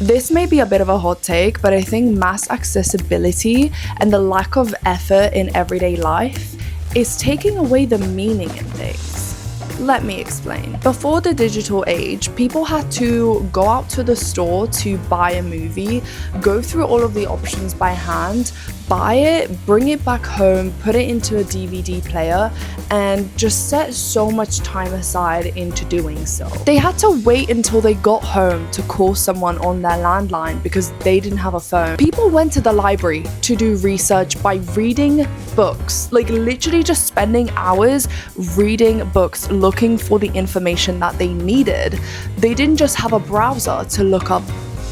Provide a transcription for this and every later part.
This may be a bit of a hot take, but I think mass accessibility and the lack of effort in everyday life is taking away the meaning in things. Let me explain. Before the digital age, people had to go out to the store to buy a movie, go through all of the options by hand, buy it, bring it back home, put it into a DVD player, and just set so much time aside into doing so. They had to wait until they got home to call someone on their landline because they didn't have a phone. People went to the library to do research by reading books, like literally just spending hours reading books, looking for the information that they needed. They didn't just have a browser to look up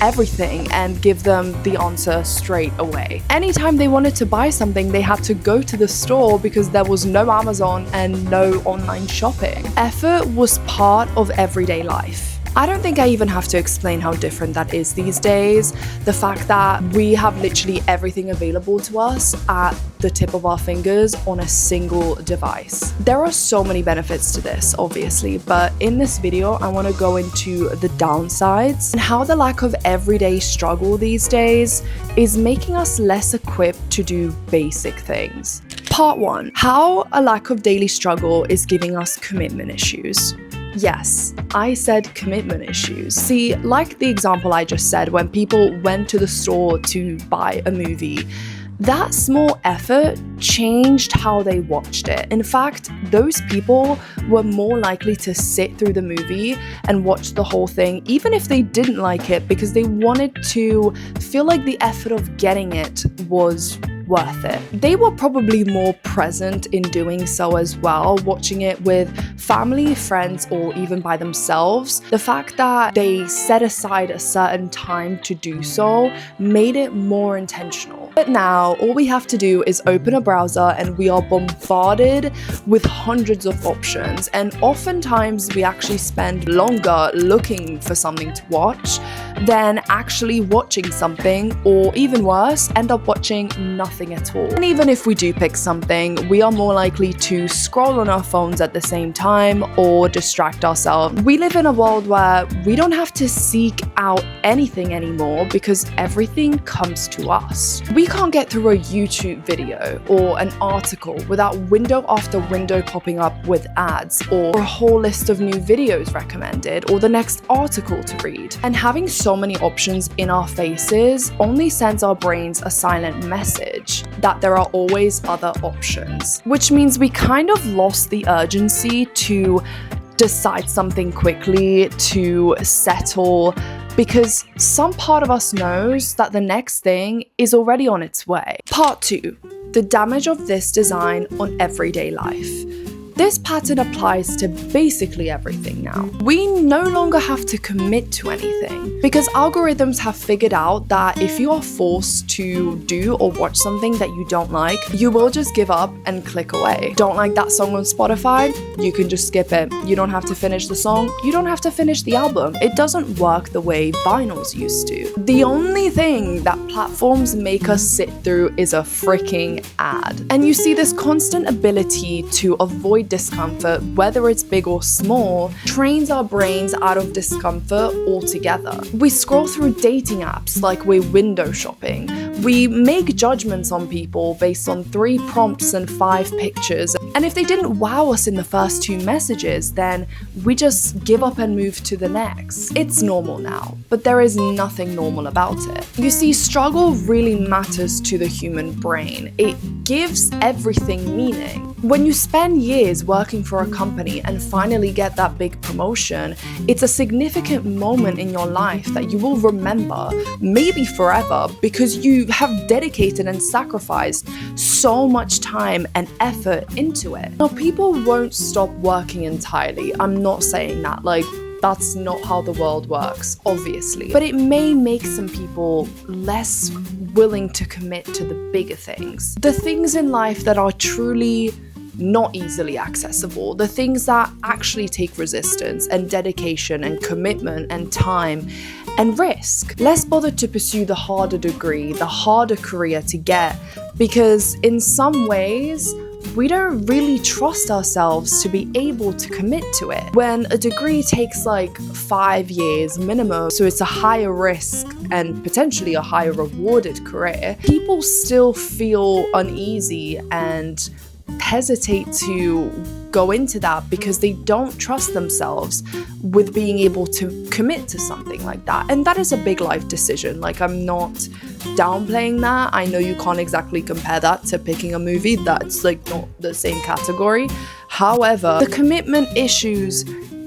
everything and give them the answer straight away. Anytime they wanted to buy something, they had to go to the store because there was no Amazon and no online shopping. Effort was part of everyday life. I don't think I even have to explain how different that is these days. The fact that we have literally everything available to us at the tip of our fingers on a single device. There are so many benefits to this, obviously, but in this video, I want to go into the downsides and how the lack of everyday struggle these days is making us less equipped to do basic things. Part 1. How a lack of daily struggle is giving us commitment issues. Yes, I said commitment issues. See, like the example I just said, when people went to the store to buy a movie, that small effort changed how they watched it. In fact, those people were more likely to sit through the movie and watch the whole thing, even if they didn't like it, because they wanted to feel like the effort of getting it was worth it. They were probably more present in doing so as well, watching it with family, friends, or even by themselves. The fact that they set aside a certain time to do so made it more intentional. But now, all we have to do is open a browser and we are bombarded with hundreds of options, and oftentimes we actually spend longer looking for something to watch than actually watching something, or even worse, end up watching nothing at all. And even if we do pick something, we are more likely to scroll on our phones at the same time or distract ourselves. We live in a world where we don't have to seek out anything anymore because everything comes to us. We can't get through a YouTube video or an article without window after window popping up with ads, or a whole list of new videos recommended, or the next article to read. And having so many options in our faces only sends our brains a silent message that there are always other options, which means we kind of lost the urgency to decide something quickly, to settle, because some part of us knows that the next thing is already on its way. Part 2. The damage of this design on everyday life. This pattern applies to basically everything now. We no longer have to commit to anything because algorithms have figured out that if you are forced to do or watch something that you don't like, you will just give up and click away. Don't like that song on Spotify? You can just skip it. You don't have to finish the song. You don't have to finish the album. It doesn't work the way vinyls used to. The only thing that platforms make us sit through is a freaking ad. And you see, this constant ability to avoid discomfort, whether it's big or small, trains our brains out of discomfort altogether. We scroll through dating apps like we're window shopping. We make judgments on people based on 3 prompts and 5 pictures. And if they didn't wow us in the first 2 messages, then we just give up and move to the next. It's normal now, but there is nothing normal about it. You see, struggle really matters to the human brain. It gives everything meaning. When you spend years working for a company and finally get that big promotion, it's a significant moment in your life that you will remember, maybe forever, because you have dedicated and sacrificed so much time and effort into it. Now, people won't stop working entirely. I'm not saying that, that's not how the world works, obviously. But it may make some people less willing to commit to the bigger things. The things in life that are truly not easily accessible, the things that actually take resistance and dedication and commitment and time and risk. Less bothered to pursue the harder degree, the harder career to get, because in some ways, we don't really trust ourselves to be able to commit to it. When a degree takes like 5 years minimum, so it's a higher risk and potentially a higher rewarded career, people still feel uneasy and hesitate to go into that because they don't trust themselves with being able to commit to something like that. And that is a big life decision. Like, I'm not downplaying that. I know you can't exactly compare that to picking a movie. That's like not the same category. However, the commitment issues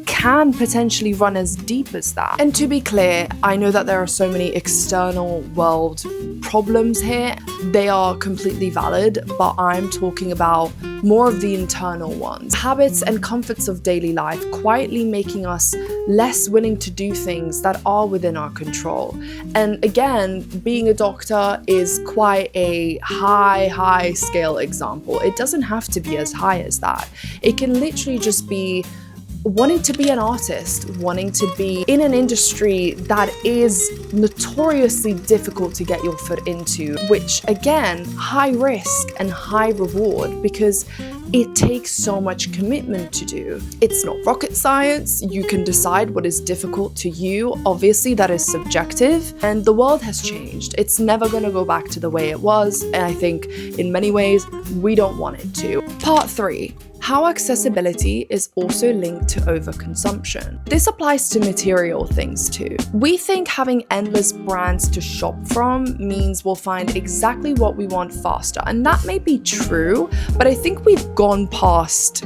can potentially run as deep as that. And to be clear, I know that there are so many external world problems here. They are completely valid, but I'm talking about more of the internal ones. Habits and comforts of daily life quietly making us less willing to do things that are within our control. And again, being a doctor is quite a high scale example. It doesn't have to be as high as that. It can literally just be wanting to be an artist, wanting to be in an industry that is notoriously difficult to get your foot into, which again, high risk and high reward because it takes so much commitment to do. It's not rocket science. You can decide what is difficult to you. Obviously, that is subjective, and the world has changed. It's never going to go back to the way it was, and I think in many ways, we don't want it to. Part 3. How accessibility is also linked to overconsumption. This applies to material things too. We think having endless brands to shop from means we'll find exactly what we want faster, and that may be true, but I think we've gone past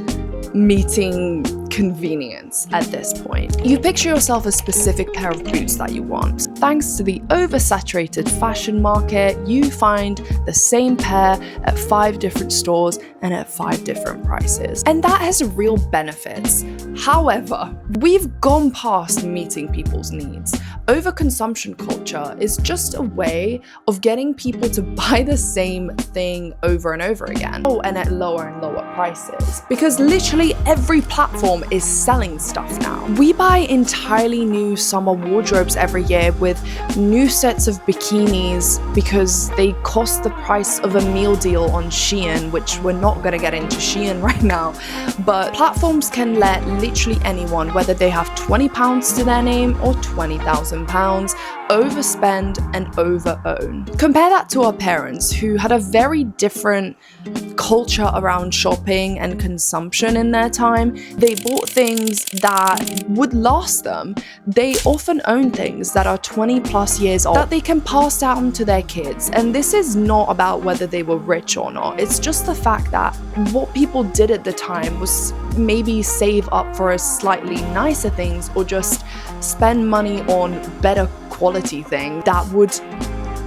meeting convenience at this point. You picture yourself a specific pair of boots that you want. Thanks to the oversaturated fashion market, you find the same pair at 5 different stores and at 5 different prices. And that has real benefits. However, we've gone past meeting people's needs. Overconsumption culture is just a way of getting people to buy the same thing over and over again. Oh, and at lower and lower prices. Because literally every platform is selling stuff now. We buy entirely new summer wardrobes every year with new sets of bikinis because they cost the price of a meal deal on Shein, which we're not going to get into Shein right now. But platforms can let literally anyone, whether they have £20 to their name or £20,000, overspend and over-own. Compare that to our parents, who had a very different culture around shopping and consumption in their time. They bought things that would last them. They often own things that are 20 plus years old that they can pass down to their kids. And this is not about whether they were rich or not. It's just the fact that what people did at the time was maybe save up for a slightly nicer things or just spend money on better quality thing that would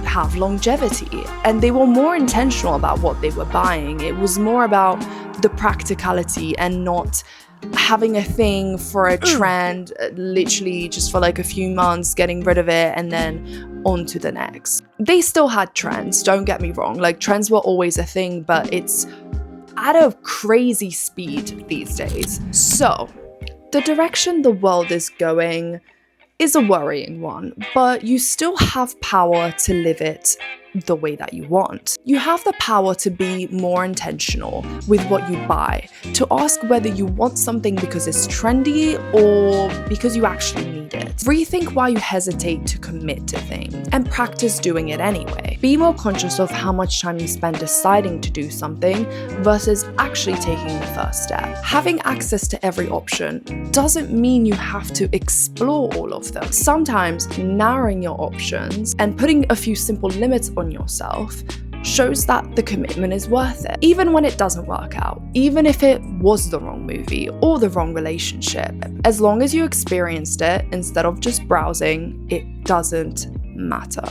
have longevity. And they were more intentional about what they were buying. It was more about the practicality and not having a thing for a trend, literally just for like a few months, getting rid of it and then on to the next. They still had trends, don't get me wrong. Like, trends were always a thing, but it's at a crazy speed these days. So the direction the world is going is a worrying one, but you still have power to live it the way that you want. You have the power to be more intentional with what you buy, to ask whether you want something because it's trendy or because you actually need it. Rethink why you hesitate to commit to things and practice doing it anyway. Be more conscious of how much time you spend deciding to do something versus actually taking the first step. Having access to every option doesn't mean you have to explore all of them. Sometimes narrowing your options and putting a few simple limits on yourself shows that the commitment is worth it, even when it doesn't work out, even if it was the wrong movie or the wrong relationship. As long as you experienced it instead of just browsing, it doesn't matter.